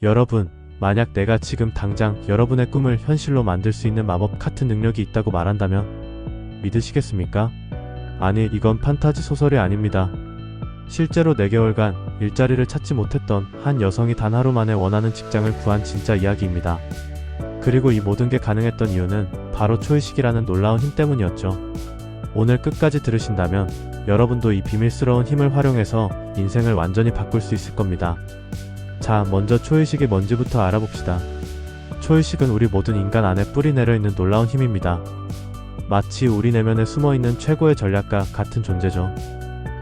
여러분, 만약 내가 지금 당장 여러분의 꿈을 현실로 만들 수 있는 마법 같은 능력이 있다고 말한다면 믿으시겠습니까? 아니, 이건 판타지 소설이 아닙니다. 실제로 4개월간 일자리를 찾지 못했던 한 여성이 단 하루 만에 원하는 직장을 구한 진짜 이야기입니다. 그리고 이 모든 게 가능했던 이유는 바로 초의식이라는 놀라운 힘 때문이었죠. 오늘 끝까지 들으신다면 여러분도 이 비밀스러운 힘을 활용해서 인생을 완전히 바꿀 수 있을 겁니다. 자, 먼저 초의식이 뭔지부터 알아봅시다. 초의식은 우리 모든 인간 안에 뿌리 내려 있는 놀라운 힘입니다. 마치 우리 내면에 숨어있는 최고의 전략가 같은 존재죠.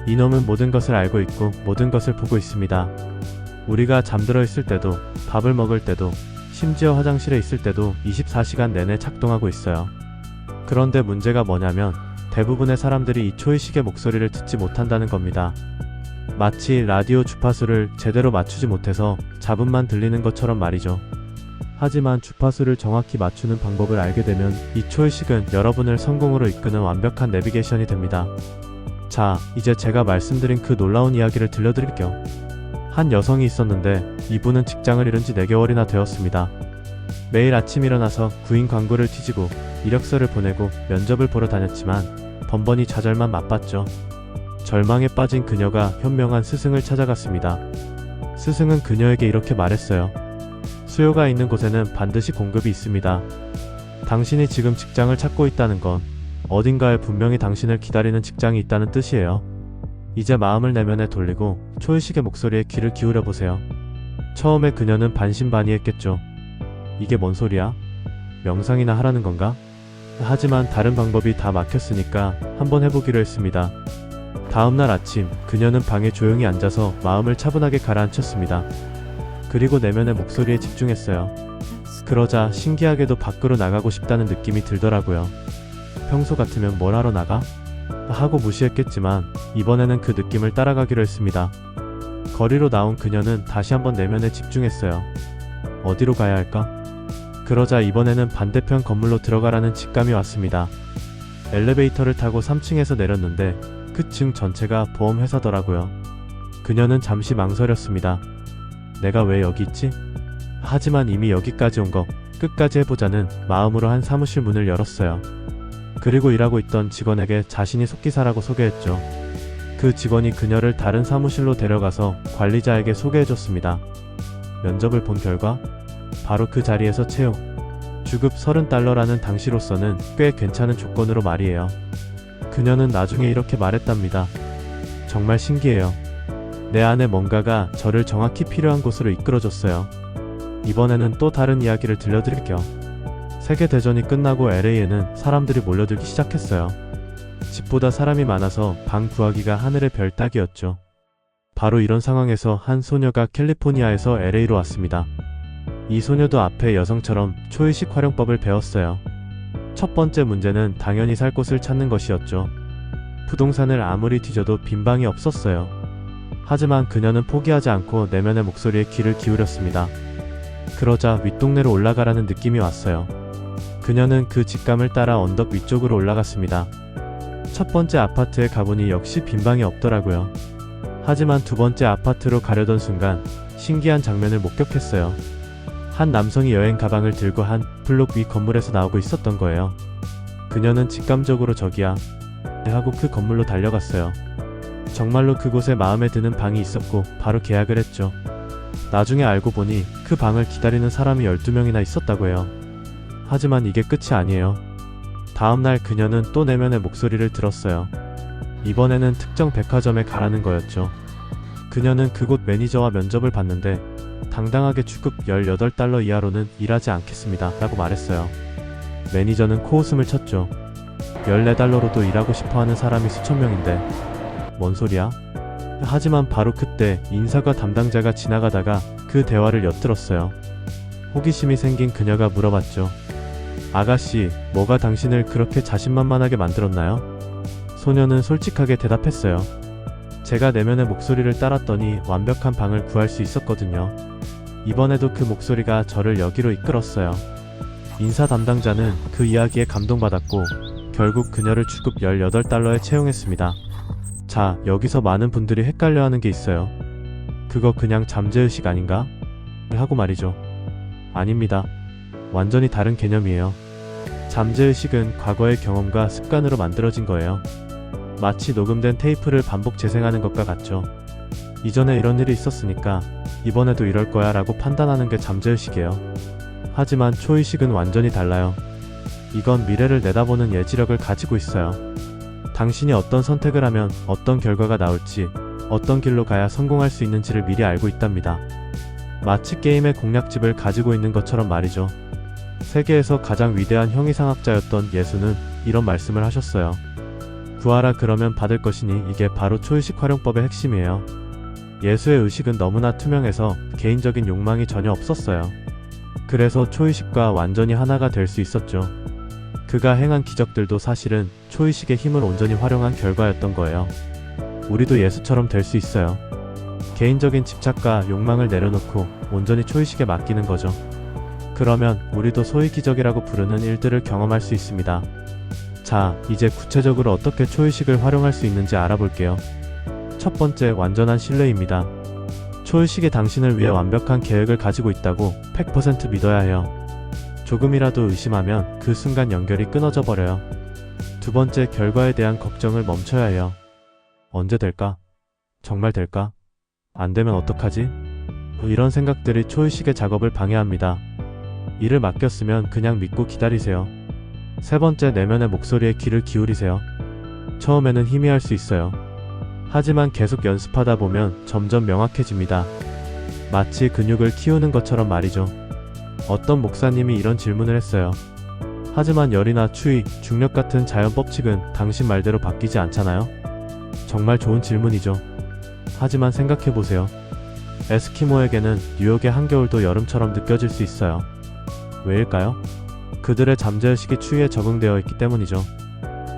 이놈은 모든 것을 알고 있고 모든 것을 보고 있습니다. 우리가 잠들어 있을 때도, 밥을 먹을 때도, 심지어 화장실에 있을 때도 24시간 내내 작동하고 있어요. 그런데 문제가 뭐냐면 대부분의 사람들이 이 초의식의 목소리를 듣지 못한다는 겁니다. 마치 라디오 주파수를 제대로 맞추지 못해서 잡음만 들리는 것처럼 말이죠. 하지만 주파수를 정확히 맞추는 방법을 알게 되면 이 초의식은 여러분을 성공으로 이끄는 완벽한 내비게이션이 됩니다. 자, 이제 제가 말씀드린 그 놀라운 이야기를 들려드릴게요. 한 여성이 있었는데 이분은 직장을 잃은 지 4개월이나 되었습니다. 매일 아침 일어나서 구인 광고를 뒤지고 이력서를 보내고 면접을 보러 다녔지만 번번이 좌절만 맛봤죠. 절망에 빠진 그녀가 현명한 스승을 찾아갔습니다. 스승은 그녀에게 이렇게 말했어요. 수요가 있는 곳에는 반드시 공급이 있습니다. 당신이 지금 직장을 찾고 있다는 건 어딘가에 분명히 당신을 기다리는 직장이 있다는 뜻이에요. 이제 마음을 내면에 돌리고 초의식의 목소리에 귀를 기울여 보세요. 처음에 그녀는 반신반의했겠죠. 이게 뭔 소리야? 명상이나 하라는 건가? 하지만 다른 방법이 다 막혔으니까 한번 해보기로 했습니다. 다음날 아침, 그녀는 방에 조용히 앉아서 마음을 차분하게 가라앉혔습니다. 그리고 내면의 목소리에 집중했어요. 그러자 신기하게도 밖으로 나가고 싶다는 느낌이 들더라고요. 평소 같으면 뭘 하러 나가? 하고 무시했겠지만 이번에는 그 느낌을 따라가기로 했습니다. 거리로 나온 그녀는 다시 한번 내면에 집중했어요. 어디로 가야 할까? 그러자 이번에는 반대편 건물로 들어가라는 직감이 왔습니다. 엘리베이터를 타고 3층에서 내렸는데 그 층 전체가 보험회사더라고요. 그녀는 잠시 망설였습니다. 내가 왜 여기 있지? 하지만 이미 여기까지 온 거 끝까지 해보자는 마음으로 한 사무실 문을 열었어요. 그리고 일하고 있던 직원에게 자신이 속기사라고 소개했죠. 그 직원이 그녀를 다른 사무실로 데려가서 관리자에게 소개해줬습니다. 면접을 본 결과 바로 그 자리에서 채용. 주급 $30라는 당시로서는 꽤 괜찮은 조건으로 말이에요. 그녀는 나중에 이렇게 말했답니다. 정말 신기해요. 내 안에 뭔가가 저를 정확히 필요한 곳으로 이끌어줬어요. 이번에는 또 다른 이야기를 들려드릴게요. 세계대전이 끝나고 LA에는 사람들이 몰려들기 시작했어요. 집보다 사람이 많아서 방 구하기가 하늘의 별 따기였죠. 바로 이런 상황에서 한 소녀가 캘리포니아에서 LA로 왔습니다. 이 소녀도 앞에 여성처럼 초의식 활용법을 배웠어요. 첫 번째 문제는 당연히 살 곳을 찾는 것이었죠. 부동산을 아무리 뒤져도 빈 방이 없었어요. 하지만 그녀는 포기하지 않고 내면의 목소리에 귀를 기울였습니다. 그러자 윗동네로 올라가라는 느낌이 왔어요. 그녀는 그 직감을 따라 언덕 위쪽으로 올라갔습니다. 첫 번째 아파트에 가보니 역시 빈 방이 없더라고요. 하지만 두 번째 아파트로 가려던 순간 신기한 장면을 목격했어요. 한 남성이 여행 가방을 들고 한 블록 위 건물에서 나오고 있었던 거예요. 그녀는 직감적으로 저기야 하고 그 건물로 달려갔어요. 정말로 그곳에 마음에 드는 방이 있었고 바로 계약을 했죠. 나중에 알고 보니 그 방을 기다리는 사람이 12명이나 있었다고 해요. 하지만 이게 끝이 아니에요. 다음날 그녀는 또 내면의 목소리를 들었어요. 이번에는 특정 백화점에 가라는 거였죠. 그녀는 그곳 매니저와 면접을 봤는데 당당하게 주급 $18 이하로는 일하지 않겠습니다 라고 말했어요. 매니저는 코웃음을 쳤죠. $14로도 일하고 싶어하는 사람이 수천 명인데 뭔 소리야? 하지만 바로 그때 인사과 담당자가 지나가다가 그 대화를 엿들었어요. 호기심이 생긴 그녀가 물어봤죠. 아가씨, 뭐가 당신을 그렇게 자신만만하게 만들었나요? 소녀는 솔직하게 대답했어요. 제가 내면의 목소리를 따랐더니 완벽한 방을 구할 수 있었거든요. 이번에도 그 목소리가 저를 여기로 이끌었어요. 인사 담당자는 그 이야기에 감동받았고 결국 그녀를 주급 $18에 채용했습니다. 자, 여기서 많은 분들이 헷갈려하는 게 있어요. 그거 그냥 잠재의식 아닌가? 하고 말이죠. 아닙니다. 완전히 다른 개념이에요. 잠재의식은 과거의 경험과 습관으로 만들어진 거예요. 마치 녹음된 테이프를 반복 재생하는 것과 같죠. 이전에 이런 일이 있었으니까 이번에도 이럴 거야 라고 판단하는 게 잠재의식이에요. 하지만 초의식은 완전히 달라요. 이건 미래를 내다보는 예지력을 가지고 있어요. 당신이 어떤 선택을 하면 어떤 결과가 나올지, 어떤 길로 가야 성공할 수 있는지를 미리 알고 있답니다. 마치 게임의 공략집을 가지고 있는 것처럼 말이죠. 세계에서 가장 위대한 형이상학자였던 예수는 이런 말씀을 하셨어요. 구하라 그러면 받을 것이니 이게 바로 초의식 활용법의 핵심이에요. 예수의 의식은 너무나 투명해서 개인적인 욕망이 전혀 없었어요. 그래서 초의식과 완전히 하나가 될 수 있었죠. 그가 행한 기적들도 사실은 초의식의 힘을 온전히 활용한 결과였던 거예요. 우리도 예수처럼 될 수 있어요. 개인적인 집착과 욕망을 내려놓고 온전히 초의식에 맡기는 거죠. 그러면 우리도 소위 기적이라고 부르는 일들을 경험할 수 있습니다. 자, 이제 구체적으로 어떻게 초의식을 활용할 수 있는지 알아볼게요. 첫 번째, 완전한 신뢰입니다. 초의식이 당신을 위해 완벽한 계획을 가지고 있다고 100% 믿어야 해요. 조금이라도 의심하면 그 순간 연결이 끊어져 버려요. 두 번째, 결과에 대한 걱정을 멈춰야 해요. 언제 될까? 정말 될까? 안 되면 어떡하지? 이런 생각들이 초의식의 작업을 방해합니다. 일을 맡겼으면 그냥 믿고 기다리세요. 세 번째, 내면의 목소리에 귀를 기울이세요. 처음에는 희미할 수 있어요. 하지만 계속 연습하다 보면 점점 명확해집니다. 마치 근육을 키우는 것처럼 말이죠. 어떤 목사님이 이런 질문을 했어요. 하지만 열이나 추위, 중력 같은 자연 법칙은 당신 말대로 바뀌지 않잖아요? 정말 좋은 질문이죠. 하지만 생각해보세요. 에스키모에게는 뉴욕의 한겨울도 여름처럼 느껴질 수 있어요. 왜일까요? 그들의 잠재의식이 추위에 적응되어 있기 때문이죠.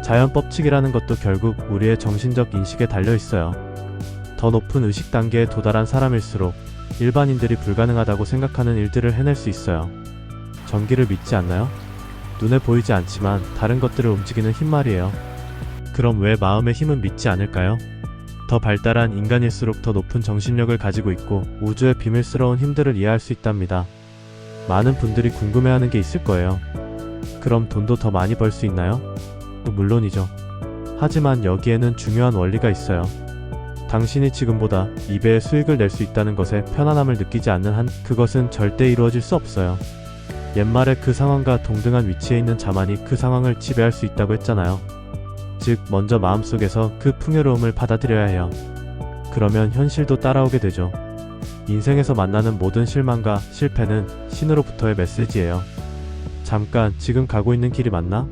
자연 법칙이라는 것도 결국 우리의 정신적 인식에 달려 있어요. 더 높은 의식 단계에 도달한 사람일수록 일반인들이 불가능하다고 생각하는 일들을 해낼 수 있어요. 전기를 믿지 않나요? 눈에 보이지 않지만 다른 것들을 움직이는 힘 말이에요. 그럼 왜 마음의 힘은 믿지 않을까요? 더 발달한 인간일수록 더 높은 정신력을 가지고 있고 우주의 비밀스러운 힘들을 이해할 수 있답니다. 많은 분들이 궁금해하는 게 있을 거예요. 그럼 돈도 더 많이 벌 수 있나요? 물론이죠. 하지만 여기에는 중요한 원리가 있어요. 당신이 지금보다 2배의 수익을 낼 수 있다는 것에 편안함을 느끼지 않는 한 그것은 절대 이루어질 수 없어요. 옛말에 그 상황과 동등한 위치에 있는 자만이 그 상황을 지배할 수 있다고 했잖아요. 즉, 먼저 마음속에서 그 풍요로움을 받아들여야 해요. 그러면 현실도 따라오게 되죠. 인생에서 만나는 모든 실망과 실패는 신으로부터의 메시지예요. 잠깐, 지금 가고 있는 길이 맞나?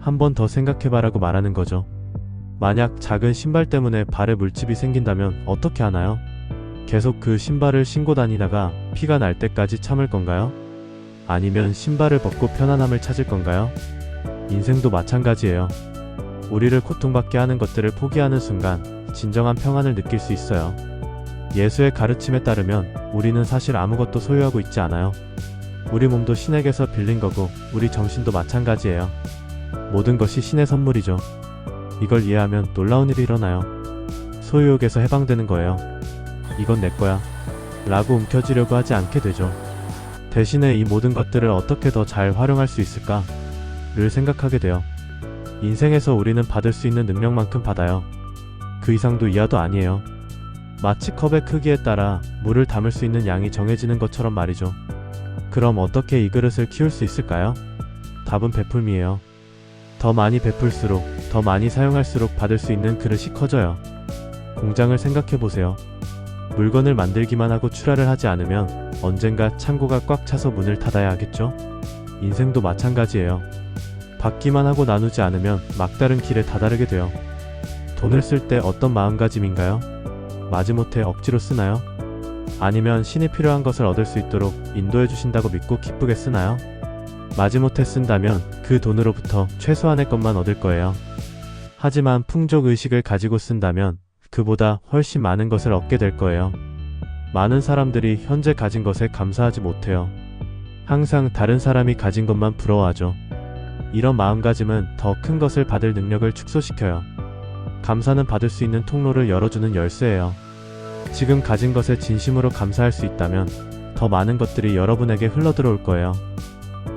한 번 더 생각해봐라고 말하는 거죠. 만약 작은 신발 때문에 발에 물집이 생긴다면 어떻게 하나요? 계속 그 신발을 신고 다니다가 피가 날 때까지 참을 건가요? 아니면 신발을 벗고 편안함을 찾을 건가요? 인생도 마찬가지예요. 우리를 고통받게 하는 것들을 포기하는 순간 진정한 평안을 느낄 수 있어요. 예수의 가르침에 따르면 우리는 사실 아무것도 소유하고 있지 않아요. 우리 몸도 신에게서 빌린 거고 우리 정신도 마찬가지예요. 모든 것이 신의 선물이죠. 이걸 이해하면 놀라운 일이 일어나요. 소유욕에서 해방되는 거예요. 이건 내 거야 라고 움켜쥐려고 하지 않게 되죠. 대신에 이 모든 것들을 어떻게 더 잘 활용할 수 있을까? 를 생각하게 돼요. 인생에서 우리는 받을 수 있는 능력만큼 받아요. 그 이상도 이하도 아니에요. 마치 컵의 크기에 따라 물을 담을 수 있는 양이 정해지는 것처럼 말이죠. 그럼 어떻게 이 그릇을 키울 수 있을까요? 답은 베풀미예요. 더 많이 베풀수록, 더 많이 사용할수록 받을 수 있는 그릇이 커져요. 공장을 생각해보세요. 물건을 만들기만 하고 출하를 하지 않으면 언젠가 창고가 꽉 차서 문을 닫아야 하겠죠? 인생도 마찬가지예요. 받기만 하고 나누지 않으면 막다른 길에 다다르게 돼요. 돈을 쓸 때 어떤 마음가짐인가요? 마지못해 억지로 쓰나요? 아니면 신이 필요한 것을 얻을 수 있도록 인도해 주신다고 믿고 기쁘게 쓰나요? 마지못해 쓴다면 그 돈으로부터 최소한의 것만 얻을 거예요. 하지만 풍족의식을 가지고 쓴다면 그보다 훨씬 많은 것을 얻게 될 거예요. 많은 사람들이 현재 가진 것에 감사하지 못해요. 항상 다른 사람이 가진 것만 부러워하죠. 이런 마음가짐은 더 큰 것을 받을 능력을 축소시켜요. 감사는 받을 수 있는 통로를 열어주는 열쇠예요. 지금 가진 것에 진심으로 감사할 수 있다면 더 많은 것들이 여러분에게 흘러들어올 거예요.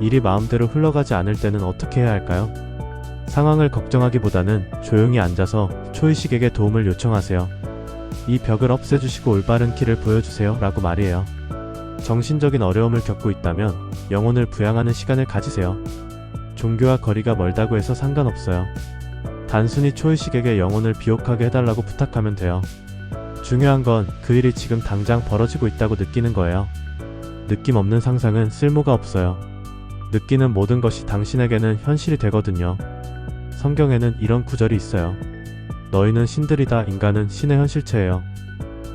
일이 마음대로 흘러가지 않을 때는 어떻게 해야 할까요? 상황을 걱정하기보다는 조용히 앉아서 초의식에게 도움을 요청하세요. 이 벽을 없애주시고 올바른 길을 보여주세요 라고 말이에요. 정신적인 어려움을 겪고 있다면 영혼을 부양하는 시간을 가지세요. 종교와 거리가 멀다고 해서 상관없어요. 단순히 초의식에게 영혼을 비옥하게 해달라고 부탁하면 돼요. 중요한 건 그 일이 지금 당장 벌어지고 있다고 느끼는 거예요. 느낌 없는 상상은 쓸모가 없어요. 느끼는 모든 것이 당신에게는 현실이 되거든요. 성경에는 이런 구절이 있어요. 너희는 신들이다. 인간은 신의 현실체예요.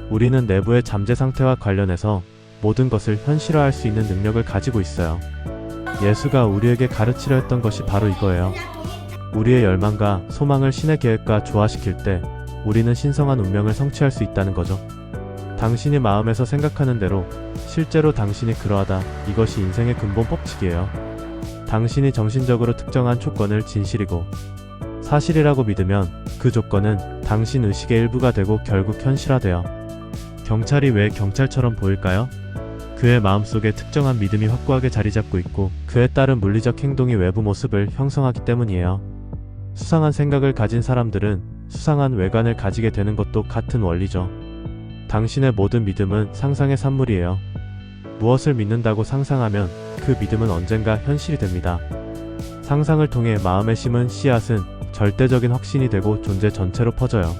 우리는 내부의 잠재 상태와 관련해서 모든 것을 현실화할 수 있는 능력을 가지고 있어요. 예수가 우리에게 가르치려 했던 것이 바로 이거예요. 우리의 열망과 소망을 신의 계획과 조화시킬 때 우리는 신성한 운명을 성취할 수 있다는 거죠. 당신이 마음에서 생각하는 대로 실제로 당신이 그러하다. 이것이 인생의 근본 법칙이에요. 당신이 정신적으로 특정한 조건을 진실이고 사실이라고 믿으면 그 조건은 당신 의식의 일부가 되고 결국 현실화돼요. 경찰이 왜 경찰처럼 보일까요? 그의 마음속에 특정한 믿음이 확고하게 자리잡고 있고 그에 따른 물리적 행동이 외부 모습을 형성하기 때문이에요. 수상한 생각을 가진 사람들은 수상한 외관을 가지게 되는 것도 같은 원리죠. 당신의 모든 믿음은 상상의 산물이에요. 무엇을 믿는다고 상상하면 그 믿음은 언젠가 현실이 됩니다. 상상을 통해 마음에 심은 씨앗은 절대적인 확신이 되고 존재 전체로 퍼져요.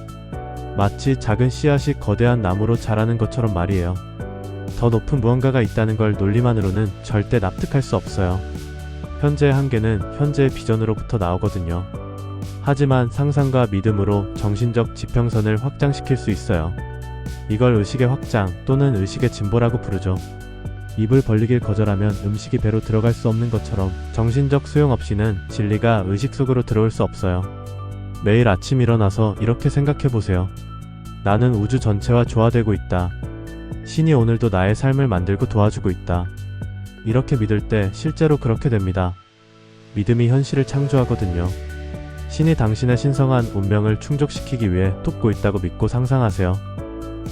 마치 작은 씨앗이 거대한 나무로 자라는 것처럼 말이에요. 더 높은 무언가가 있다는 걸 논리만으로는 절대 납득할 수 없어요. 현재의 한계는 현재의 비전으로부터 나오거든요. 하지만 상상과 믿음으로 정신적 지평선을 확장시킬 수 있어요. 이걸 의식의 확장 또는 의식의 진보라고 부르죠. 입을 벌리길 거절하면 음식이 배로 들어갈 수 없는 것처럼 정신적 수용 없이는 진리가 의식 속으로 들어올 수 없어요. 매일 아침 일어나서 이렇게 생각해보세요. 나는 우주 전체와 조화되고 있다. 신이 오늘도 나의 삶을 만들고 도와주고 있다. 이렇게 믿을 때 실제로 그렇게 됩니다. 믿음이 현실을 창조하거든요. 신이 당신의 신성한 운명을 충족시키기 위해 돕고 있다고 믿고 상상하세요.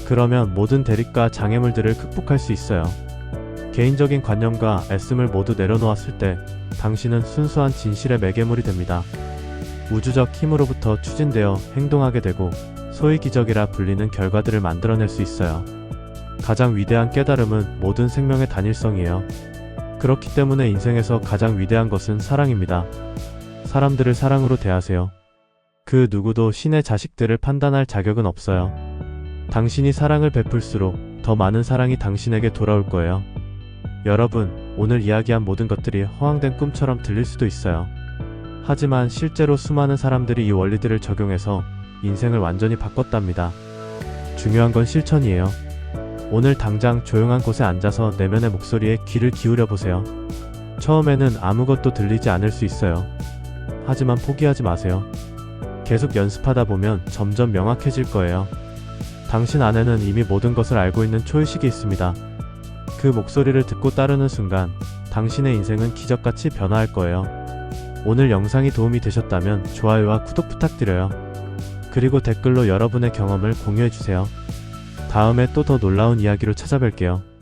그러면 모든 대립과 장애물들을 극복할 수 있어요. 개인적인 관념과 애씀을 모두 내려놓았을 때 당신은 순수한 진실의 매개물이 됩니다. 우주적 힘으로부터 추진되어 행동하게 되고 소위 기적이라 불리는 결과들을 만들어낼 수 있어요. 가장 위대한 깨달음은 모든 생명의 단일성이에요. 그렇기 때문에 인생에서 가장 위대한 것은 사랑입니다. 사람들을 사랑으로 대하세요. 그 누구도 신의 자식들을 판단할 자격은 없어요. 당신이 사랑을 베풀수록 더 많은 사랑이 당신에게 돌아올 거예요. 여러분, 오늘 이야기한 모든 것들이 허황된 꿈처럼 들릴 수도 있어요. 하지만 실제로 수많은 사람들이 이 원리들을 적용해서 인생을 완전히 바꿨답니다. 중요한 건 실천이에요. 오늘 당장 조용한 곳에 앉아서 내면의 목소리에 귀를 기울여 보세요. 처음에는 아무것도 들리지 않을 수 있어요. 하지만 포기하지 마세요. 계속 연습하다 보면 점점 명확해질 거예요. 당신 안에는 이미 모든 것을 알고 있는 초의식이 있습니다. 그 목소리를 듣고 따르는 순간 당신의 인생은 기적같이 변화할 거예요. 오늘 영상이 도움이 되셨다면 좋아요와 구독 부탁드려요. 그리고 댓글로 여러분의 경험을 공유해주세요. 다음에 또 더 놀라운 이야기로 찾아뵐게요.